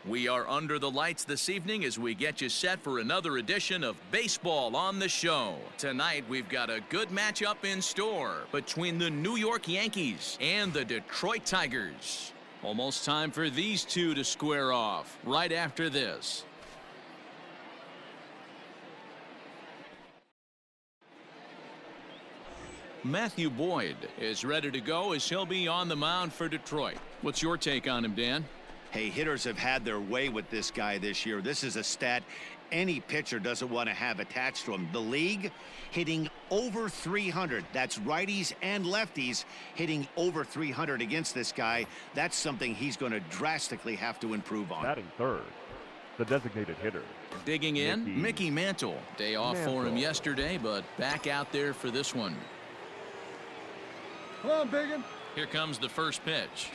We are under the lights this evening as we get you set for another edition of Baseball on the Show. Tonight, we've got a good matchup in store between the New York Yankees and the Detroit Tigers. Almost time for these two to square off right after this. Matthew Boyd is ready to go as he'll be on the mound for Detroit. What's your take on him, Dan? Hey, hitters have had their way with this guy this year. This is a stat any pitcher doesn't want to have attached to him. The league hitting over 300. That's righties and lefties hitting over 300 against this guy. That's something he's going to drastically have to improve on. Batting third, the designated hitter. Digging in, Mickey Mantle. Day off for him yesterday, but back out there for this one. Come on, Biggin. Here comes the first pitch.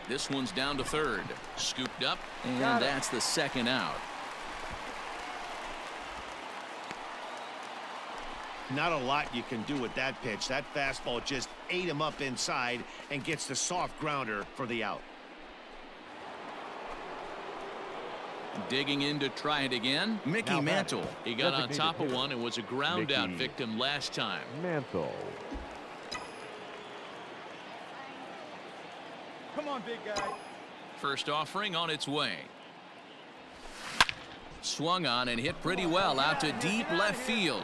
This one's down to third. Scooped up, and that's the second out. Not a lot you can do with that pitch. That fastball just ate him up inside and gets the soft grounder for the out. Digging in to try it again, Mickey Mantle. He got on top of one and was a ground out victim last time. Mantle. Come on, big guy. First offering on its way. Swung on and hit pretty well out to deep left field.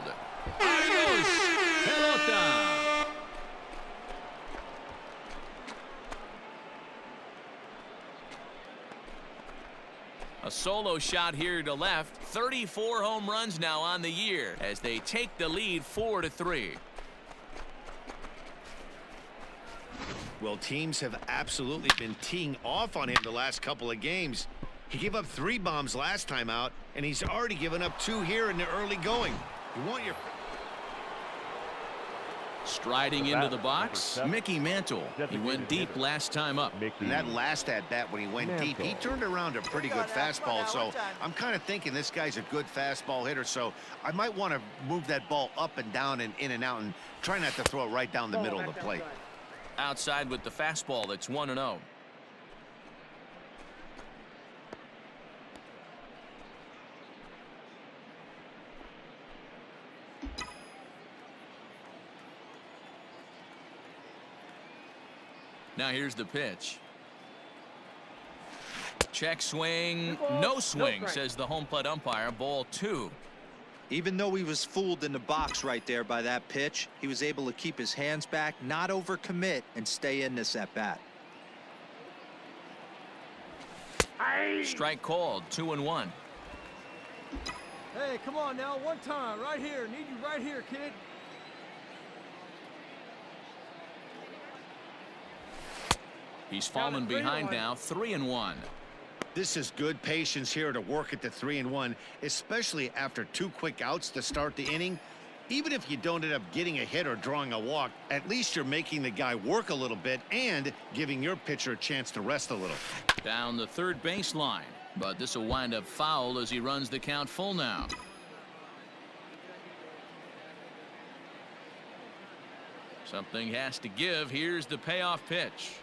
Pelota. A solo shot here to left. 34 home runs now on the year as they take the lead 4-3. Well, teams have absolutely been teeing off on him the last couple of games. He gave up 3 bombs last time out, and he's already given up 2 here in the early going. You want your... Striding into the box, Mickey Mantle. He went deep last time up. And that last at-bat when he went deep, he turned around a pretty good fastball. So I'm kind of thinking this guy's a good fastball hitter. So I might want to move that ball up and down and in and out and try not to throw it right down the middle of the plate. Outside with the fastball. That's 1-0. Now here's the pitch. Check swing, no swing, says the home plate umpire. Ball 2. Even though he was fooled in the box right there by that pitch, he was able to keep his hands back, not overcommit, and stay in this at bat. Strike called, 2-1. Hey, come on now, one time, right here. Need you right here, kid. He's fallen behind now, 3-1. This is good patience here to work at the 3-1, especially after 2 quick outs to start the inning. Even if you don't end up getting a hit or drawing a walk, at least you're making the guy work a little bit and giving your pitcher a chance to rest a little. Down the third baseline, but this will wind up foul as he runs the count full now. Something has to give. Here's the payoff pitch.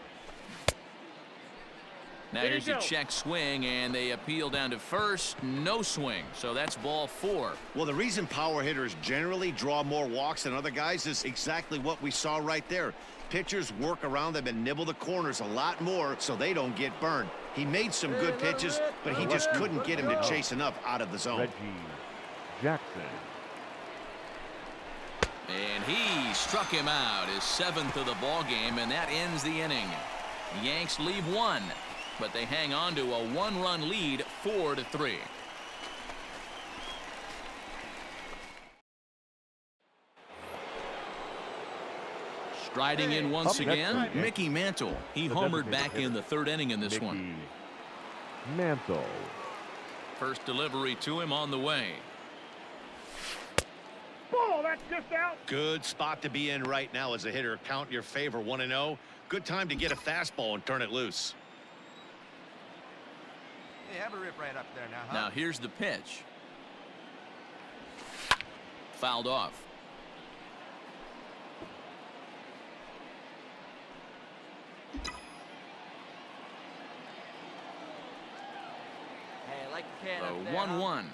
Now here's a check swing, and they appeal down to first. No swing, so that's ball 4. Well, the reason power hitters generally draw more walks than other guys is exactly what we saw right there. Pitchers work around them and nibble the corners a lot more so they don't get burned. He made some good pitches, but he just couldn't get him to chase enough out of the zone. Reggie Jackson. And he struck him out, his 7th of the ball game, and that ends the inning. Yanks leave 1. But they hang on to a 1-run lead, 4-3. Striding in once again, Mickey Mantle. He homered back in the 3rd inning in this one. Mantle. First delivery to him on the way. Ball, that's just out. Good spot to be in right now as a hitter. Count your favor, 1-0. Good time to get a fastball and turn it loose. Hey, have a rip right up there now, huh? Now here's the pitch. Fouled off. The 1-1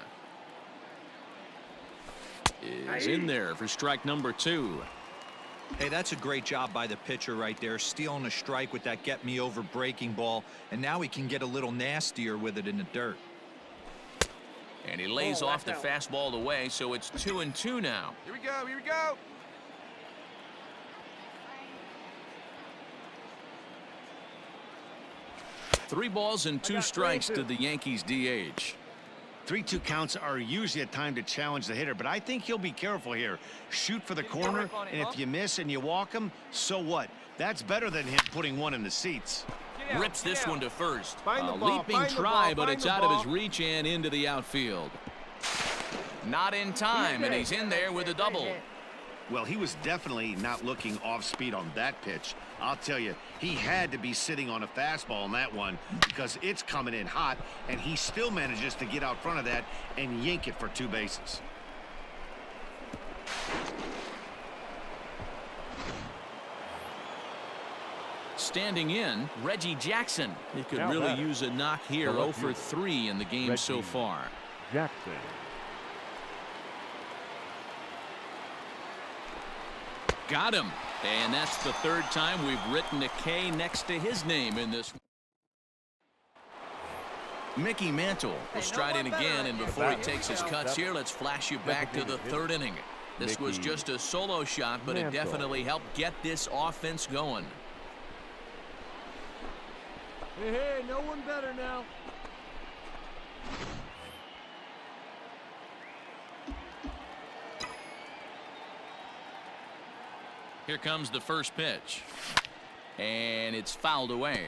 is in there for strike number 2. Hey, that's a great job by the pitcher right there, stealing a strike with that get-me-over breaking ball, and now he can get a little nastier with it in the dirt. And he lays off the fastball away, so it's 2-2 now. Here we go. Here we go. Three balls and 2 strikes to the Yankees DH. 3-2 counts are usually a time to challenge the hitter, but I think he'll be careful here. Shoot for the corner, and if you miss and you walk him, so what? That's better than him putting one in the seats. Rips this one to first. Find the A ball, leaping find the try, ball, but find it's the out of his ball. reach and into the outfield. Not in time, and he's in there with a double. Well, he was definitely not looking off speed on that pitch. I'll tell you, he had to be sitting on a fastball on that one because it's coming in hot, and he still manages to get out front of that and yank it for 2 bases. Standing in, Reggie Jackson. He could Now really batter. use a knock here. The 0 left for fielder, 3 in the game so Reggie far. Jackson. Got him. And that's the 3rd time we've written a K next to his name in this. Mickey Mantle will stride in again, and before he takes his cuts here, let's flash you back to the 3rd inning. This was Mickey just a solo shot, but it Mantle. definitely helped get this offense going. Hey, no one better now. Here comes the first pitch. And it's fouled away.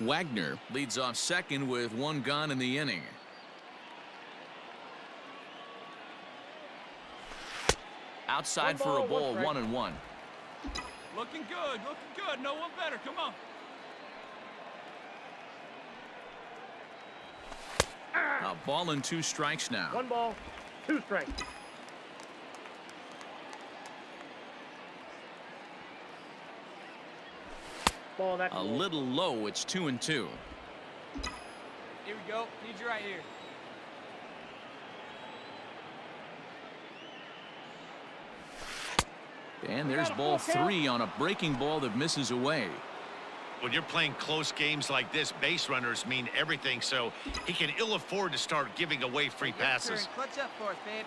Wagner leads off second with 1 gone in the inning. Outside for a ball, 1-1. Looking good, looking good. No one better. Come on. A ball and 2 strikes now. 1 ball, 2 strikes. Ball, that's A little low. It's 2-2. Here we go. Need you right here. And there's ball 3 on a breaking ball that misses away. When you're playing close games like this, base runners mean everything, so he can ill afford to start giving away free passes. Clutch up for us, babe.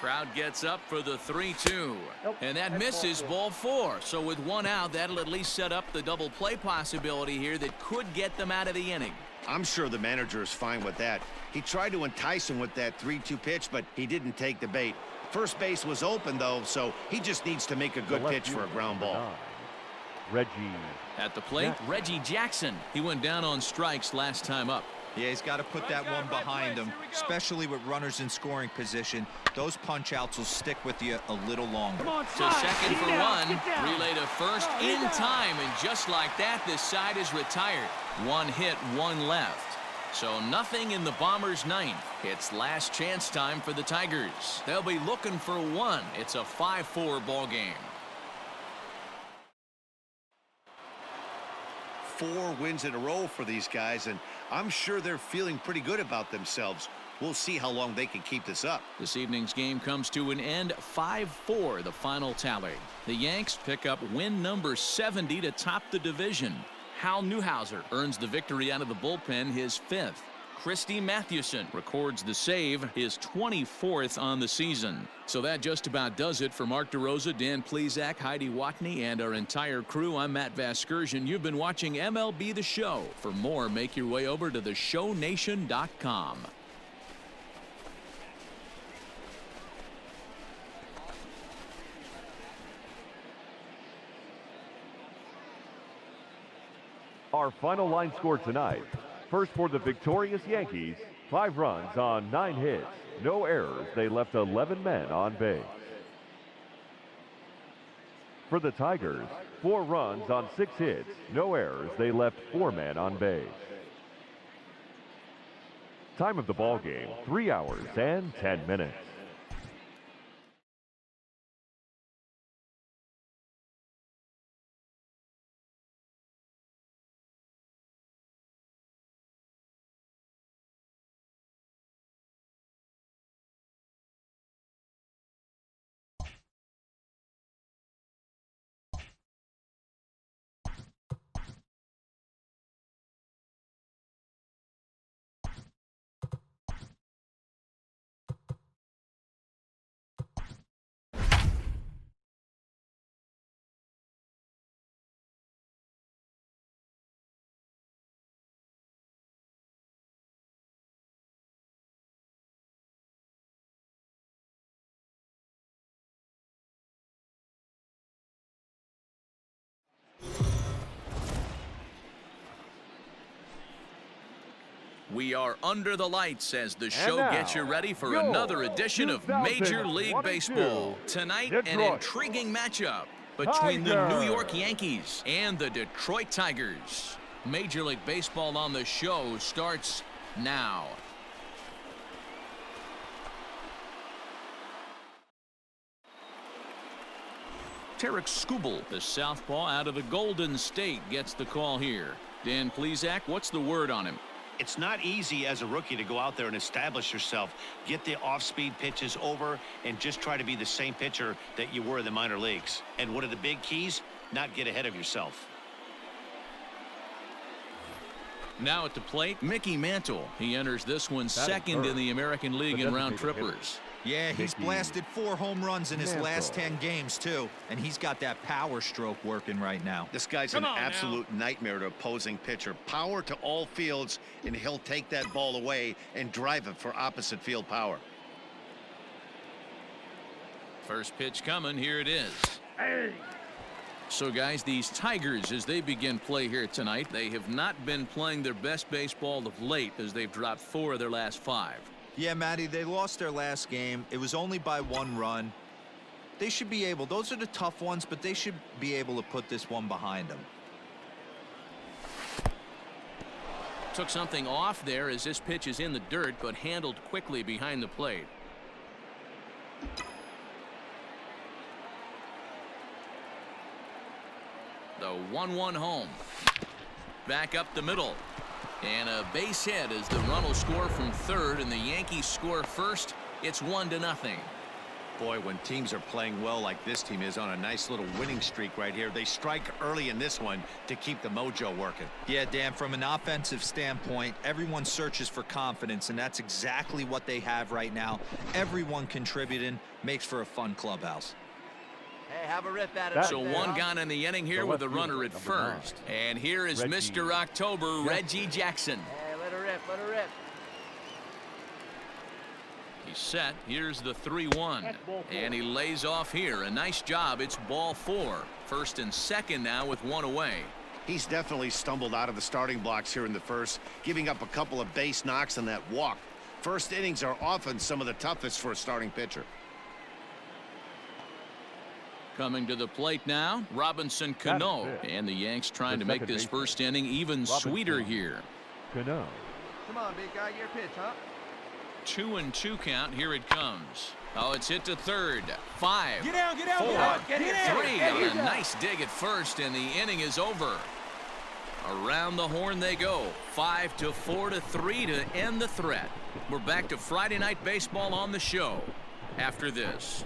Crowd gets up for the 3-2. And that misses ball 4. So with 1 out, that'll at least set up the double play possibility here that could get them out of the inning. I'm sure the manager is fine with that. He tried to entice him with that 3-2 pitch, but he didn't take the bait. First base was open, though, so he just needs to make a good The left pitch for a fielder, ground ball. 9, Reggie At the plate, Jackson. Reggie Jackson. He went down on strikes last time up. Yeah, he's got to put that one behind him, especially with runners in scoring position. Those punch-outs will stick with you a little longer. Come on, To slide. second for Get down, 1. get down. Relay to first Oh, in get down. time. And just like that, this side is retired. 1 hit, 1 left. So nothing in the Bombers' 9th. It's last chance time for the Tigers. They'll be looking for 1. It's a 5-4 ball game. 4 wins in a row for these guys, and I'm sure they're feeling pretty good about themselves. We'll see how long they can keep this up. This evening's game comes to an end. 5-4 the final tally. The Yanks pick up win number 70 to top the division. Hal Newhouser earns the victory out of the bullpen, his 5th. Christy Mathewson records the save, his 24th on the season. So that just about does it for Mark DeRosa, Dan Plesac, Heidi Watney, and our entire crew. I'm Matt Vasgersian. You've been watching MLB The Show. For more, make your way over to theshownation.com. Our final line score tonight. First for the victorious Yankees, 5 runs on 9 hits. No errors. They left 11 men on base. For the Tigers, 4 runs on 6 hits. No errors. They left 4 men on base. Time of the ball game, 3 hours and 10 minutes. We are under the lights as the show now, gets you ready for your another edition of Major League 2022 Baseball. Tonight, an Detroit intriguing matchup between the New Tigers. York Yankees and the Detroit Tigers. Major League Baseball on the show starts now. Tarek Skubal, the southpaw out of the Golden State, gets the call here. Dan Plesac, what's the word on him? It's not easy as a rookie to go out there and establish yourself, get the off-speed pitches over, and just try to be the same pitcher that you were in the minor leagues. And one of the big keys, not get ahead of yourself. Now at the plate, Mickey Mantle. He enters this one second in the American League in round trippers. Yeah, he's Mickey blasted 4 home runs in his Mantle. last 10 games, too. And he's got that power stroke working right now. This guy's an absolute nightmare to opposing pitcher. Power to all fields, and he'll take that ball away and drive it for opposite field power. First pitch coming. Here it is. So, guys, these Tigers, as they begin play here tonight, they have not been playing their best baseball of late as they've dropped 4 of their last 5. Yeah, Matty, they lost their last game. It was only by 1 run. They should be able, those are the tough ones, but they should be able to put this one behind them. Took something off there as this pitch is in the dirt, but handled quickly behind the plate. The 1-1 home. Back up the middle. And a base hit as the run will score from third and the Yankees score first. It's 1-0. Boy, when teams are playing well like this team is on a nice little winning streak right here, they strike early in this one to keep the mojo working. Yeah, Dan, from an offensive standpoint, everyone searches for confidence, and that's exactly what they have right now. Everyone contributing makes for a fun clubhouse. Hey, have a rip at it. So one gone in the inning here The with a left runner fielder, at number 9. first. And here is Reggie Mr. October, Reggie Jackson. Hey, let her rip, let her rip. He's set. Here's the 3-1. And he lays off here. A nice job. It's ball 4. First and second now with 1 away. He's definitely stumbled out of the starting blocks here in the first, giving up a couple of base knocks on that walk. First innings are often some of the toughest for a starting pitcher. Coming to the plate now, Robinson Cano. And the Yanks trying to make this first inning even sweeter here. Cano. Come on, big guy, your pitch, huh? 2-2 count. Here it comes. Oh, it's hit to third. 5, Get down, 4, get down. 3. Get A down. nice dig at first, and the inning is over. Around the horn they go. 5-4-3 to end the threat. We're back to Friday Night Baseball on the show after this.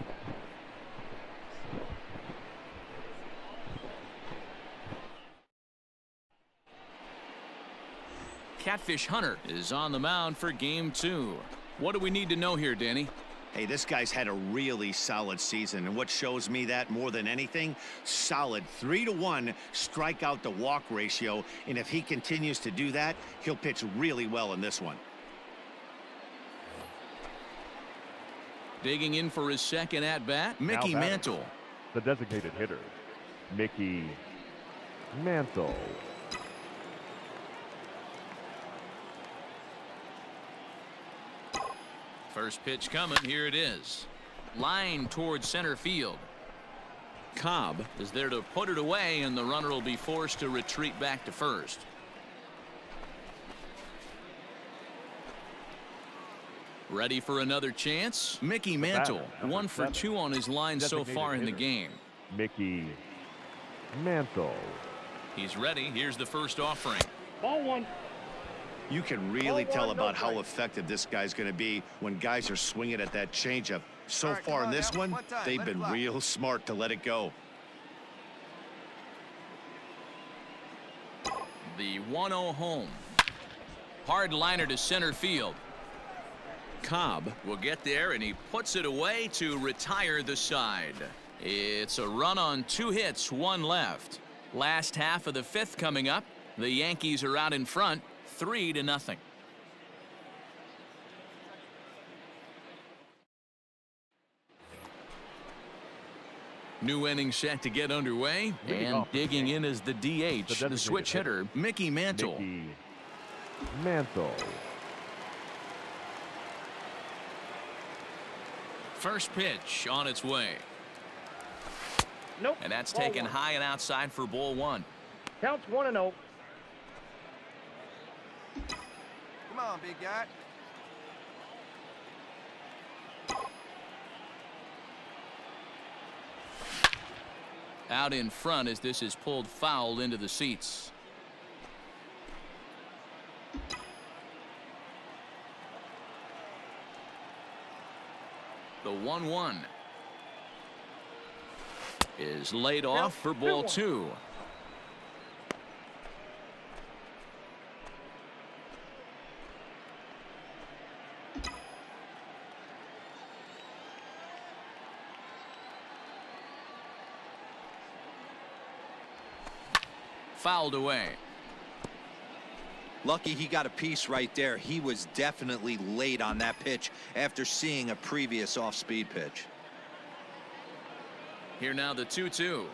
Catfish Hunter is on the mound for game 2. What do we need to know here, Danny? Hey, this guy's had a really solid season, and what shows me that more than anything, solid 3-to-1 strikeout to walk ratio, and if he continues to do that, he'll pitch really well in this one. Digging in for his second at-bat, Mickey batting. Mantle. The designated hitter, Mickey Mantle. First pitch coming. Here it is. Line towards center field. Cobb is there to put it away, and the runner will be forced to retreat back to first. Ready for another chance? Mickey Mantle, number 1 for 7. 2 on his line so Designated far in the hitter. game. Mickey Mantle. He's ready. Here's the first offering. Ball 1. You can really tell about how effective this guy's going to be when guys are swinging at that changeup. So All right, far come in on this now. one, One time, they've let it been fly. real smart to let it go. The 1-0 home. Hard liner to center field. Cobb will get there, and he puts it away to retire the side. It's a run on 2 hits, 1 left. Last half of the 5th coming up. The Yankees are out in front, 3-0. New inning set to get underway, and digging in is the DH, the switch hitter, Mickey Mantle. Mickey Mantle. First pitch on its way. Nope. And that's Ball taken one. high and outside for ball one. Counts 1-0. Come on, big guy. Out in front as this is pulled foul into the seats. The 1-1 is laid off for ball 2. Fouled away. Lucky he got a piece right there. He was definitely late on that pitch after seeing a previous off-speed pitch. Here now the 2-2.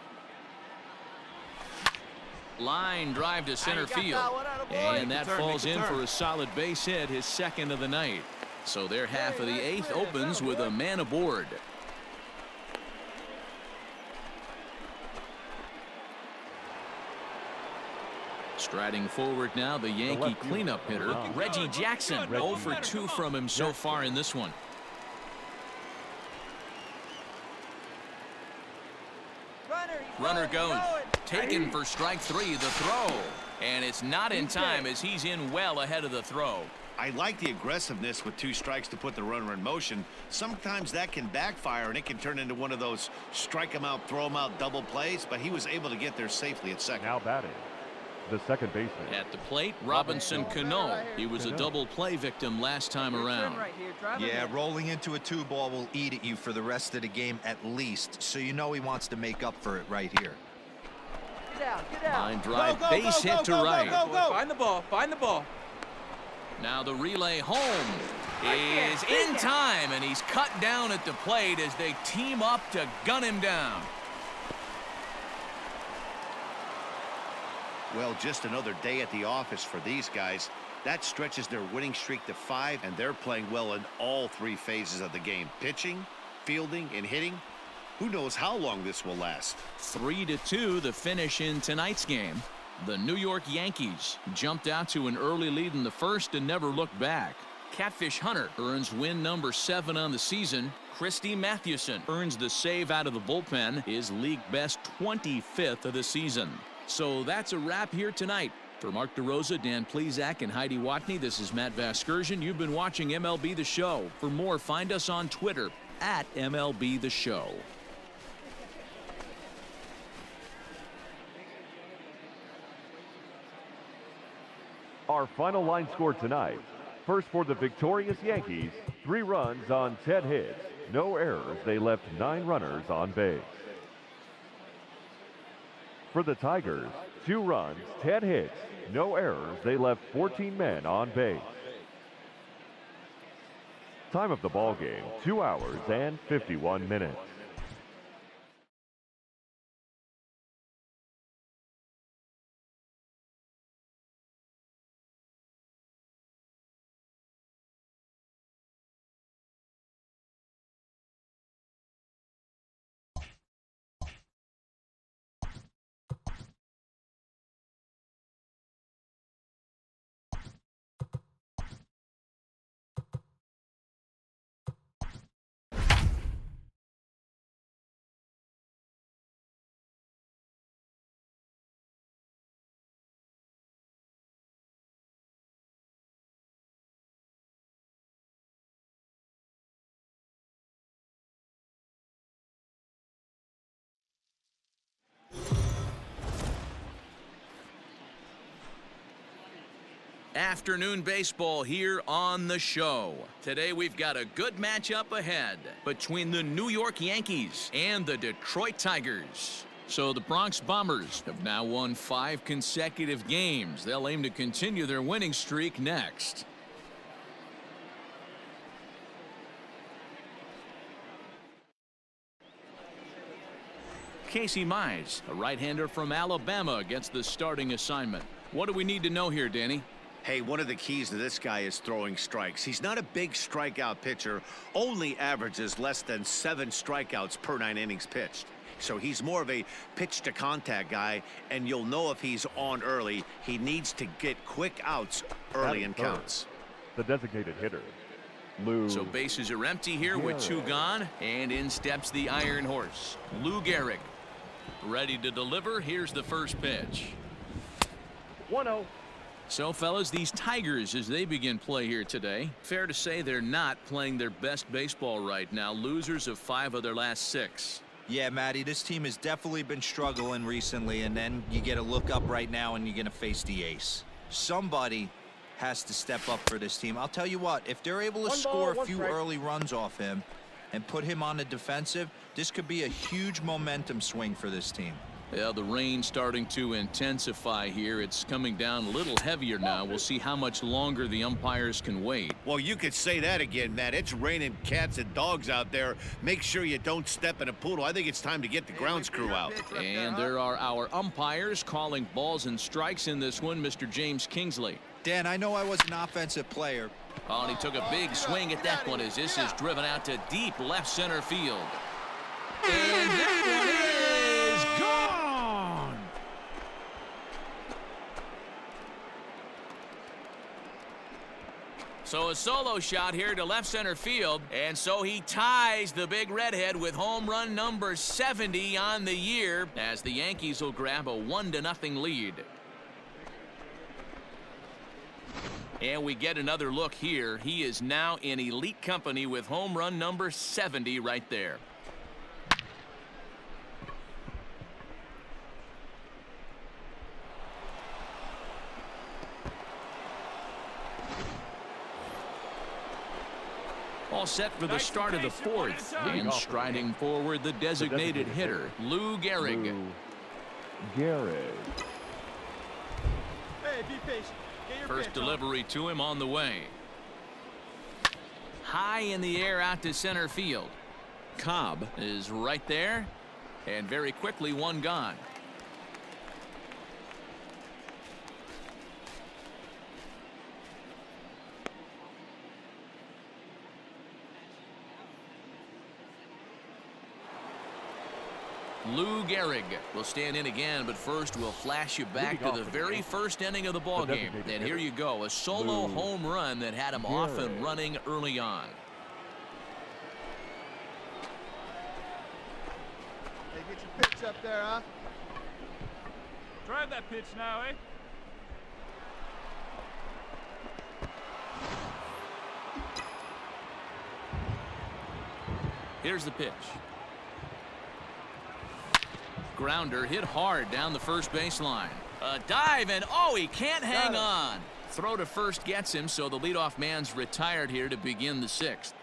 Line drive to center field. And that falls in for a solid base hit, his second of the night. So their half of the 8th opens with a man aboard. Striding forward now, the Yankee cleanup hitter, Reggie Jackson. 0 for 2 from him so far in this one. Runner goes. Taken for strike 3, the throw. And it's not in time as he's in well ahead of the throw. I like the aggressiveness with 2 strikes to put the runner in motion. Sometimes that can backfire and it can turn into one of those strike him out, throw him out double plays, but he was able to get there safely at second. Now batting, the second baseman. At the plate, Robinson Cano. He was a double play victim last time around. Yeah, rolling into a 2-ball will eat at you for the rest of the game at least, so you know he wants to make up for it right here. Get down. Line drive, base hit to right. Find the ball. Find the ball. Now the relay home is in time, and he's cut down at the plate as they team up to gun him down. Well, just another day at the office for these guys. That stretches their winning streak to 5, and they're playing well in all 3 phases of the game. Pitching, fielding, and hitting. Who knows how long this will last. 3-2 the finish in tonight's game. The New York Yankees jumped out to an early lead in the first and never looked back. Catfish Hunter earns win number 7 on the season. Christy Mathewson earns the save out of the bullpen, his league best 25th of the season. So that's a wrap here tonight. For Mark DeRosa, Dan Plesac, and Heidi Watney, this is Matt Vasgersian. You've been watching MLB The Show. For more, find us on Twitter at MLB The Show. Our final line score tonight. First for the victorious Yankees, 3 runs on 10 hits. No errors. They left 9 runners on base. For the Tigers, 2 runs, 10 hits. No errors. They left 14 men on base. Time of the ball game, 2 hours and 51 minutes. Afternoon baseball here on the show. Today we've got a good matchup ahead between the New York Yankees and the Detroit Tigers. So the Bronx Bombers have now won 5 consecutive games. They'll aim to continue their winning streak next. Casey Mize, a right-hander from Alabama, gets the starting assignment. What do we need to know here, Danny? Hey, one of the keys to this guy is throwing strikes. He's not a big strikeout pitcher, only averages less than 7 strikeouts per 9 innings pitched. So he's more of a pitch to contact guy, and you'll know if he's on early. He needs to get quick outs early in counts. The designated hitter, Lou. So bases are empty here with 2 gone, and in steps the Iron Horse, Lou Gehrig. Ready to deliver. Here's the first pitch. 1-0. So, fellas, these Tigers, as they begin play here today, fair to say they're not playing their best baseball right now. Losers of 5 of their last 6. Yeah, Matty, this team has definitely been struggling recently, and then you get a look up right now and you're going to face the ace. Somebody has to step up for this team. I'll tell you what, if they're able to score a few early runs off him and put him on the defensive, this could be a huge momentum swing for this team. Yeah, the rain starting to intensify here. It's coming down a little heavier now. We'll see how much longer the umpires can wait. Well, you could say that again, Matt. It's raining cats and dogs out there. Make sure you don't step in a poodle. I think it's time to get the grounds crew out. And there are our umpires calling balls and strikes in this one, Mr. James Kingsley. Dan, I know I was an offensive player. Oh, and he took a big swing at that one as this is driven out to deep left center field. And that one is gone! So a solo shot here to left center field, and so he ties the big redhead with home run number 70 on the year as the Yankees will grab a 1-0 lead. And we get another look here. He is now in elite company with home run number 70 right there. All set for the start of the 4th. And striding forward, the designated hitter, Lou Gehrig. Lou Gehrig. Hey, be patient. Get your First pitch on. delivery to him on the way. High in the air out to center field. Cobb is right there. And very quickly, 1 gone. Lou Gehrig will stand in again, but first we'll flash you back to the very first inning of the ball game. And here you go, a solo home run that had him off and running early on. Hey, get your pitch up there, huh? Drive that pitch now, eh? Here's the pitch. Grounder hit hard down the first baseline. A dive, and oh, he can't hang on. Throw to first gets him, so the leadoff man's retired here to begin the 6th.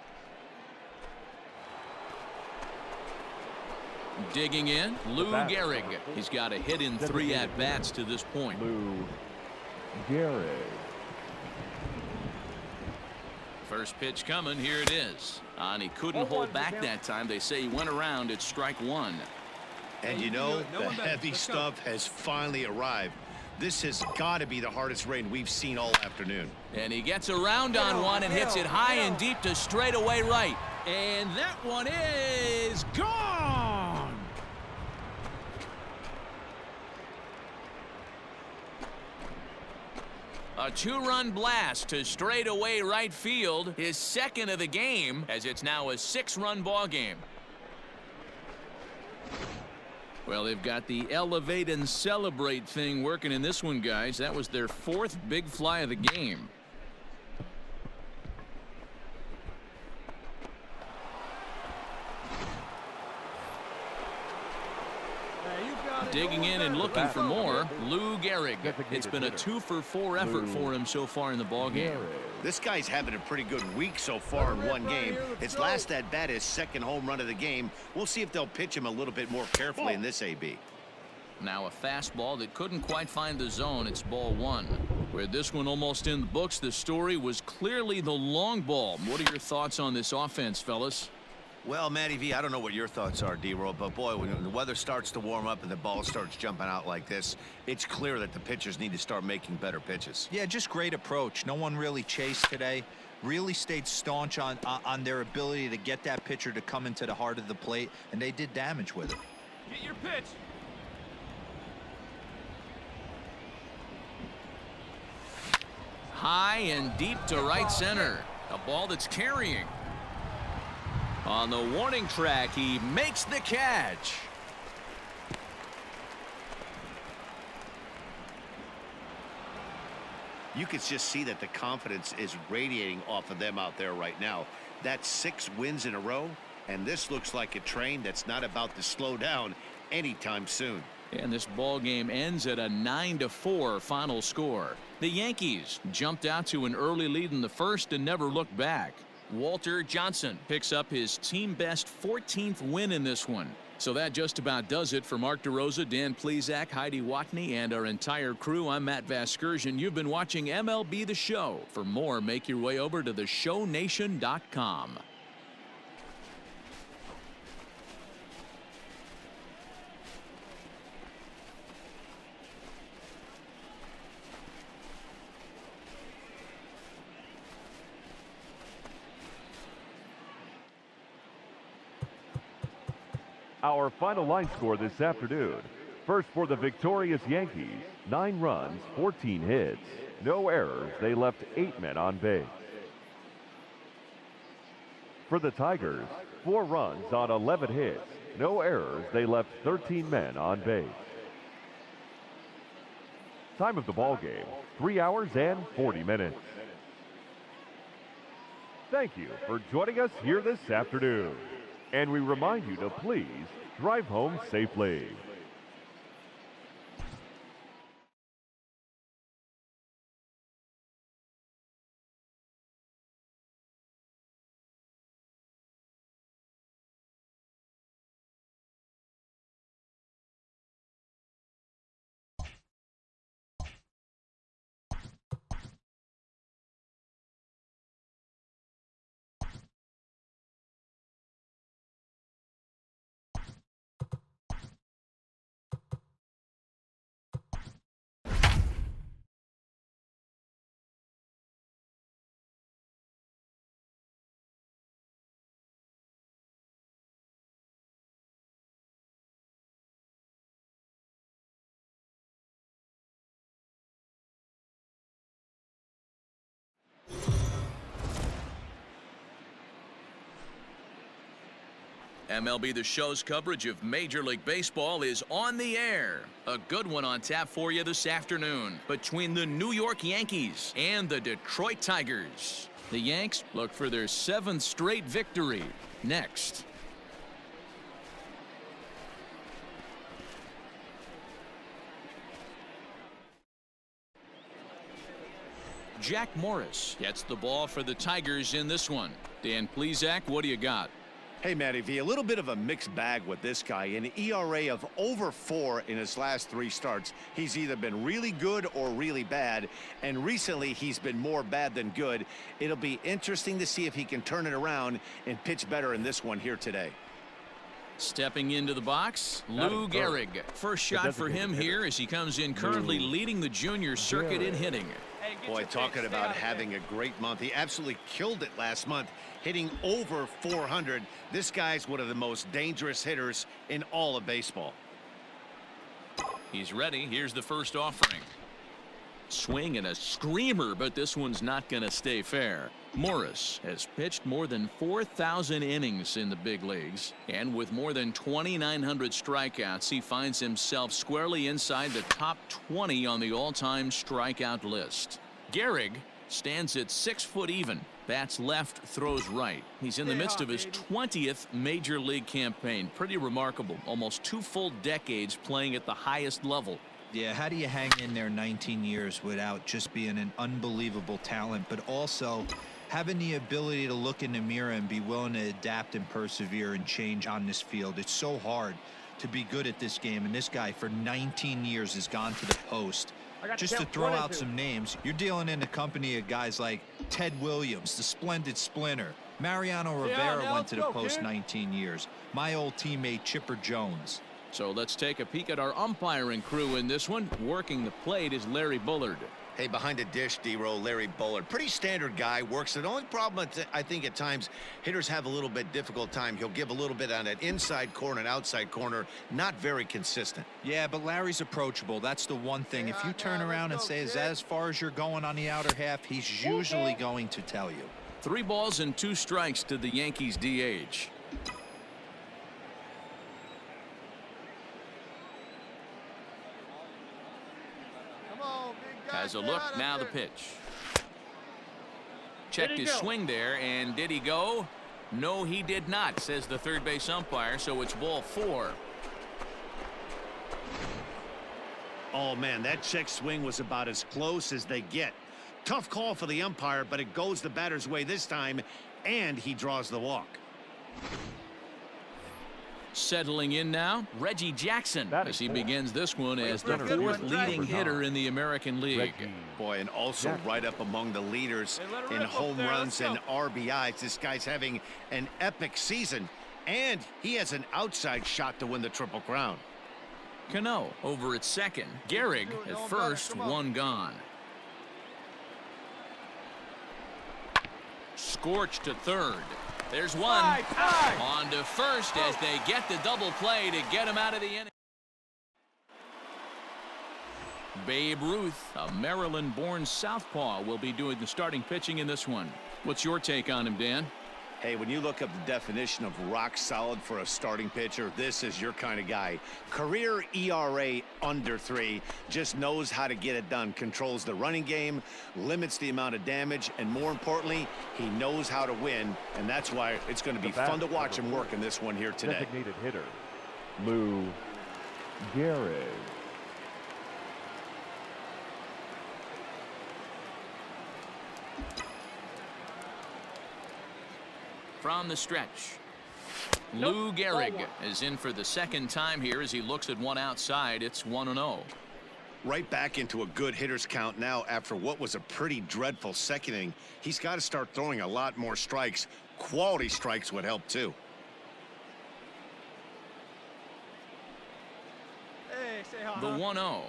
Digging in, Lou Gehrig. He's got a hit in 3 at-bats to this point. Lou Gehrig. First pitch coming, here it is. And he couldn't hold back that time. They say he went around at strike 1. And you know, the heavy stuff has finally arrived. This has got to be the hardest rain we've seen all afternoon. And he gets around on one and hits it high and deep to straightaway right. And that one is gone. A 2-run blast to straightaway right field, his 2nd of the game, as it's now a 6-run ball game. Well, they've got the elevate and celebrate thing working in this one, guys. That was their 4th big fly of the game. Digging in and looking for more, Lou Gehrig. It's been a 2-for-4 effort for him so far in the ballgame. This guy's having a pretty good week so far in one game. His last at-bat is 2nd home run of the game. We'll see if they'll pitch him a little bit more carefully in this AB. Now a fastball that couldn't quite find the zone. It's ball 1. With this one almost in the books, the story was clearly the long ball. What are your thoughts on this offense, fellas? Well, Matty V, I don't know what your thoughts are, D-Roll, but boy, when the weather starts to warm up and the ball starts jumping out like this, it's clear that the pitchers need to start making better pitches. Yeah, just great approach. No one really chased today. Really stayed staunch on their ability to get that pitcher to come into the heart of the plate, and they did damage with it. Get your pitch. High and deep to right center. A ball that's carrying. On the warning track, he makes the catch. You could just see that the confidence is radiating off of them out there right now. That's 6 wins in a row, and this looks like a train that's not about to slow down anytime soon. And this ball game ends at a 9-4 final score. The Yankees jumped out to an early lead in the first and never looked back. Walter Johnson picks up his team best 14th win in this one. So that just about does it for Mark DeRosa, Dan Plesac, Heidi Watney, and our entire crew. I'm Matt Vasgersian. You've been watching MLB The Show. For more, make your way over to theshownation.com. Our final line score this afternoon. First for the victorious Yankees, 9 runs, 14 hits. No errors, they left 8 men on base. For the Tigers, 4 runs on 11 hits. No errors, they left 13 men on base. Time of the ball game, 3 hours and 40 minutes. Thank you for joining us here this afternoon. And we remind you to please drive home safely. MLB The Show's coverage of Major League Baseball is on the air. A good one on tap for you this afternoon between the New York Yankees and the Detroit Tigers. The Yanks look for their 7th straight victory. Next. Jack Morris gets the ball for the Tigers in this one. Dan Plesac, what do you got? Hey, Matty V, a little bit of a mixed bag with this guy. An ERA of over 4 in his last 3 starts. He's either been really good or really bad, and recently he's been more bad than good. It'll be interesting to see if he can turn it around and pitch better in this one here today. Stepping into the box, Lou Gehrig. First shot for him here as he comes in currently leading the junior circuit in hitting. Boy, talking about having a great month. He absolutely killed it last month, hitting over 400. This guy's one of the most dangerous hitters in all of baseball. He's ready. Here's the first offering. Swing and a screamer, but this one's not going to stay fair. Morris has pitched more than 4,000 innings in the big leagues, and with more than 2,900 strikeouts, he finds himself squarely inside the top 20 on the all-time strikeout list. Gehrig stands at 6 foot even. Bats left, throws right. He's in the midst of his 20th major league campaign. Pretty remarkable. Almost 2 full decades playing at the highest level. Yeah, how do you hang in there 19 years without just being an unbelievable talent, but also having the ability to look in the mirror and be willing to adapt and persevere and change on this field? It's so hard to be good at this game, and this guy for 19 years has gone to the post. Just to throw out some names, you're dealing in the company of guys like Ted Williams, the splendid splinter, Mariano Yeah, Rivera now went to the let's go, post kid. 19 years. My old teammate Chipper Jones. So let's take a peek at our umpiring crew in this one. Working the plate is Larry Bullard. Hey, behind the dish, D-Row, Larry Bullard. Pretty standard guy, works it. The only problem, I think, at times, hitters have a little bit difficult time. He'll give a little bit on that inside corner and outside corner. Not very consistent. Yeah, but Larry's approachable. That's the one thing. If you turn around and say, is that as far as you're going on the outer half, he's usually going to tell you. 3 balls and 2 strikes to the Yankees DH. Come on, big guy. Has a Get look, out of now the there. pitch. Checked Did he his go? swing there, and did he go? No, he did not, says the third base umpire, so it's ball 4. Oh, man, that check swing was about as close as they get. Tough call for the umpire, but it goes the batter's way this time, and he draws the walk. Settling in now, Reggie Jackson, That as is he four. begins this one as the Center 4th fielder, leading number hitter 9, in the American League. Reggie Boy, and also Jackson. right up among the leaders Hey, let her in rip up home there. runs Let's and RBIs. This guy's having an epic season, and he has an outside shot to win the Triple Crown. Cano over at second. Gehrig at first, 1 gone. Scorch to third. There's 1. On to first as they get the double play to get him out of the inning. Babe Ruth, a Maryland-born southpaw, will be doing the starting pitching in this one. What's your take on him, Dan? Hey, when you look up the definition of rock solid for a starting pitcher, this is your kind of guy. Career ERA under 3, just knows how to get it done. Controls the running game, limits the amount of damage, and more importantly, he knows how to win, and that's why it's going to be fun to watch him work in this one here today. designated hitter, Lou Gehrig. From the stretch, Lou Gehrig is in for the second time here as he looks at one outside. It's 1-0. Right back into a good hitter's count now after what was a pretty dreadful second inning. He's got to start throwing a lot more strikes. Quality strikes would help too. Hey, say hi. The 1-0.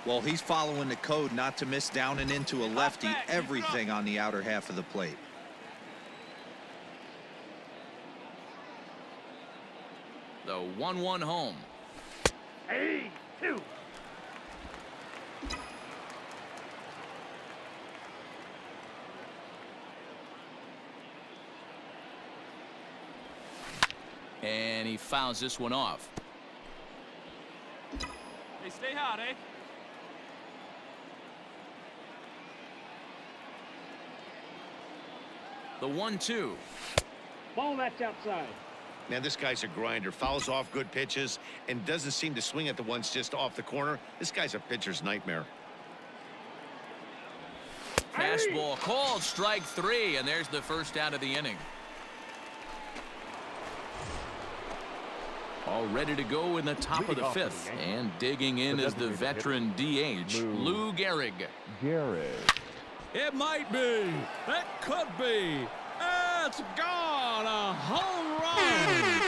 Well, he's following the code not to miss down and into a lefty. Everything on the outer half of the plate. The 1-1 home. 2. And he fouls this one off. Hey, stay hot, eh? The 1-2. Ball, that's outside. Man, this guy's a grinder. Fouls off good pitches and doesn't seem to swing at the ones just off the corner. This guy's a pitcher's nightmare. Fastball called, strike 3, and there's the first out of the inning. All ready to go in the top of the 5th, and digging in is the veteran DH, Lou Gehrig. Gehrig. It might be. It could be. It's gone. A home run.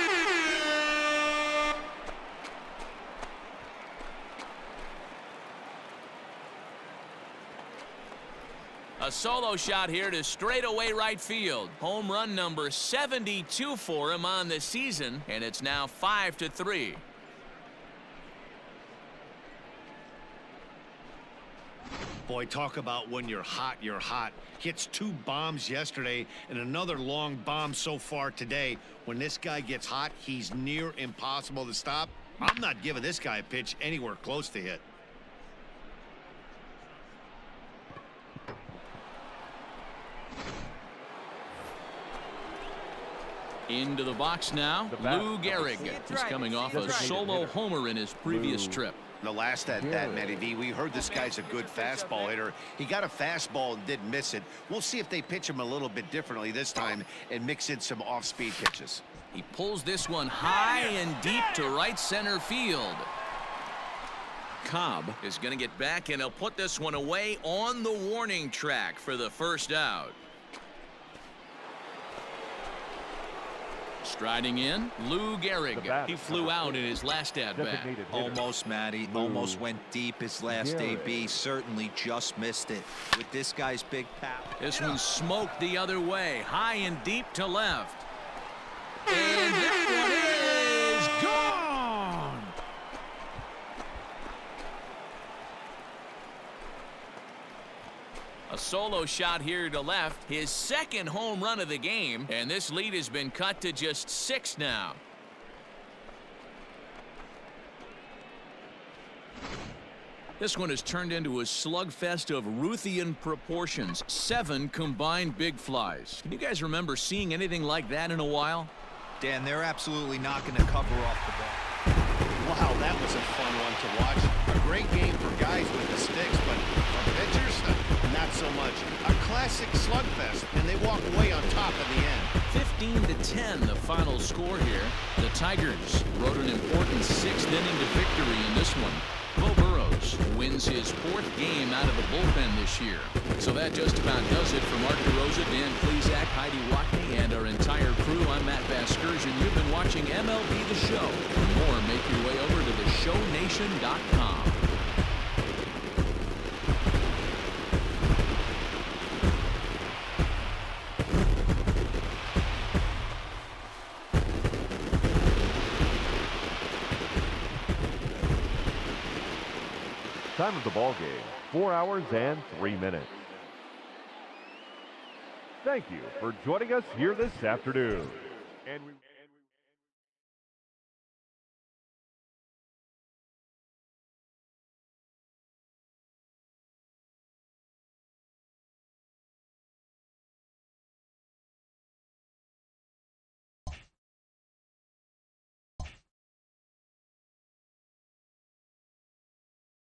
A solo shot here to straightaway right field. Home run number 72 for him on the season, and it's now 5-3. Boy, talk about when you're hot, you're hot. Hits 2 bombs yesterday and another long bomb so far today. When this guy gets hot, he's near impossible to stop. I'm not giving this guy a pitch anywhere close to hit. Into the box now, Lou Gehrig is coming off a solo homer in his previous trip. The last at that, Matty V, we heard this guy's a good fastball hitter. He got a fastball and didn't miss it. We'll see if they pitch him a little bit differently this time and mix in some off-speed pitches. He pulls this one high and deep to right center field. Cobb is going to get back, and he'll put this one away on the warning track for the first out. Striding in, Lou Gehrig. bat, He flew out in his last at-bat. Designated hitter. Almost, Matty. Almost went deep his last Gehrig. AB. Certainly just missed it. With this guy's big power. This one smoked the other way, high and deep to left. And that one is gone! A solo shot here to left, his second home run of the game, and this lead has been cut to just 6 now. This one has turned into a slugfest of Ruthian proportions. 7 combined big flies. Can you guys remember seeing anything like that in a while? Dan, they're absolutely not going to cover off the ball. Wow, that was a fun one to watch. A great game for guys with the sticks, but for pitchers, not so much. A classic slugfest, and they walk away on top at the end. 15-10, the final score here. The Tigers rode an important 6th inning to victory in this one. Bo Burrows wins his 4th game out of the bullpen this year. So that just about does it for Mark DeRosa, Dan Plesac, Heidi Watney, and our entire crew. I'm Matt Vasgersian. You've been watching MLB The Show. For more, make your way over to theshownation.com. Time of the ball game, 4 hours and 3 minutes. Thank you for joining us here this afternoon. And we